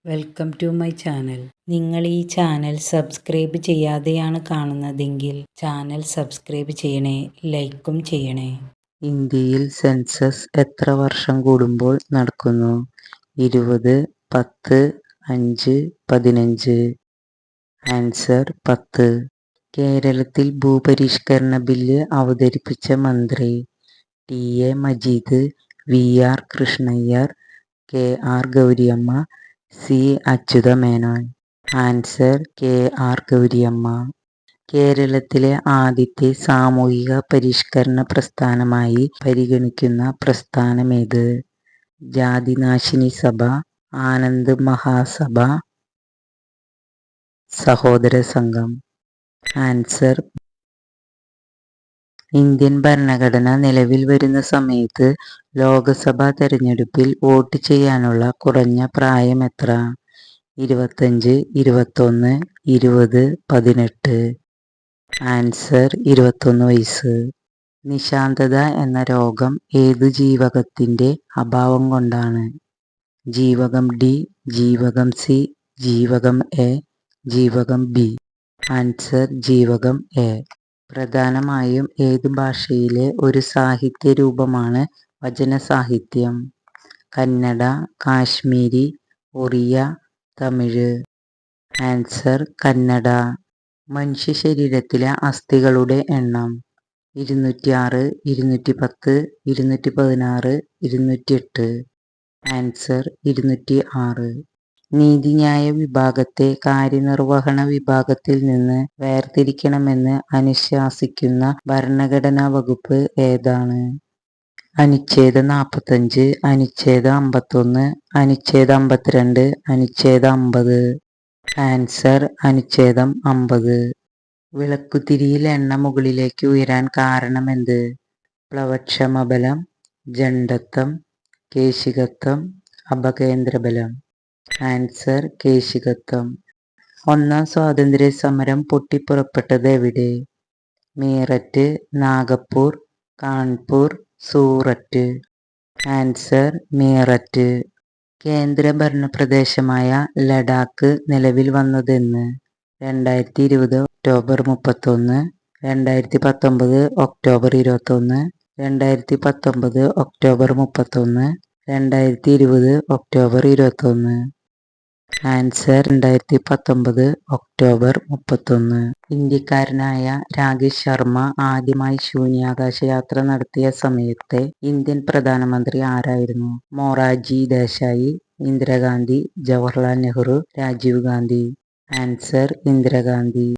Welcome to my channel. നിങ്ങൾ ഈ channel subscribe ചെയ്യാതെയാണ് കാണുന്നതെങ്കിൽ ചാനൽ സബ്സ്ക്രൈബ് ചെയ്യണേ, ലൈക്കും ചെയ്യണേ. ഇന്ത്യയിൽ സെൻസസ് എത്ര വർഷം കൂടുമ്പോൾ നടക്കുന്നു? 20, 10, 5, 15. ആൻസർ 10. കേരളത്തിൽ ഭൂപരിഷ്കരണ ബില്ല് അവതരിപ്പിച്ച മന്ത്രി? ടി.എ. മജീദ്, വി.ആർ. കൃഷ്ണയ്യർ, കെ.ആർ. ഗൗരിയമ്മ, സി. അച്യുതമേനോൻ. ആൻസർ കെ.ആർ. ഗൗരിയമ്മ. കേരളത്തിലെ ആദ്യത്തെ സാമൂഹിക പരിഷ്കരണ പ്രസ്ഥാനമായി പരിഗണിക്കുന്ന പ്രസ്ഥാനമേത്? ജാതിനാശിനി സഭ, ആനന്ദ് മഹാസഭ, സഹോദര സംഘം. ആൻസർ ഇന്ത്യൻ ഭരണഘടന നിലവിൽ വരുന്ന സമയത്ത് ലോക്സഭാ തെരഞ്ഞെടുപ്പിൽ വോട്ട് ചെയ്യാനുള്ള കുറഞ്ഞ പ്രായം എത്ര? 25, 21, 20, 18. ആൻസർ 21 വയസ്സ്. നിശാന്തത എന്ന രോഗം ഏതു ജീവകത്തിന്റെ അഭാവം കൊണ്ടാണ്? ജീവകം ഡി, ജീവകം സി, ജീവകം എ, ജീവകം ബി. ആൻസർ ജീവകം എ. പ്രധാനമായും ഏതു ഭാഷയിലെ ഒരു സാഹിത്യ രൂപമാണ് വചനസാഹിത്യം? കന്നഡ, കാശ്മീരി, ഒറിയ, തമിഴ്. ആൻസർ കന്നഡ. മനുഷ്യ ശരീരത്തിലെ അസ്ഥികളുടെ എണ്ണം? 206, 210, 216, 208. ആൻസർ 206. നീതിന്യായ വിഭാഗത്തെ കാര്യനിർവഹണ വിഭാഗത്തിൽ നിന്ന് വേർതിരിക്കണമെന്ന് അനുശാസിക്കുന്ന ഭരണഘടനാ വകുപ്പ് ഏതാണ്? അനുച്ഛേദം 45, അനുച്ഛേദം 51, അനുച്ഛേദം 52, അനുച്ഛേദം 50. ആൻസർ അനുച്ഛേദം 50. വിളക്കുതിരിയിൽ എണ്ണ മുകളിലേക്ക് ഉയരാൻ കാരണമെന്ത്? പ്ലവക്ഷമബലം, ജഡത്വം, കേശികത്വം, അപകേന്ദ്രബലം. ആൻസർ കേശികത്വം. ഒന്നാം സ്വാതന്ത്ര്യ സമരം പൊട്ടിപ്പുറപ്പെട്ടത് എവിടെ? മീററ്റ്, നാഗപ്പൂർ, കാൺപൂർ, സൂററ്റ്. ആൻസർ മീററ്റ്. കേന്ദ്രഭരണ പ്രദേശമായ ലഡാക്ക് നിലവിൽ വന്നതെന്ന്? 2020 October 31, 2019 October 21, 2019 October 31, 2020 October 21. Answer 2019 October 31. ഇന്ത്യക്കാരനായ രാകേഷ് ശർമ്മ ആദ്യമായി ശൂന്യാകാശ യാത്ര നടത്തിയ സമയത്തെ ഇന്ത്യൻ പ്രധാനമന്ത്രി ആരായിരുന്നു? മൊറാർജി ദേശായി, ഇന്ദിരാഗാന്ധി, ജവഹർലാൽ നെഹ്റു, രാജീവ് ഗാന്ധി. ആൻസർ ഇന്ദിരാഗാന്ധി.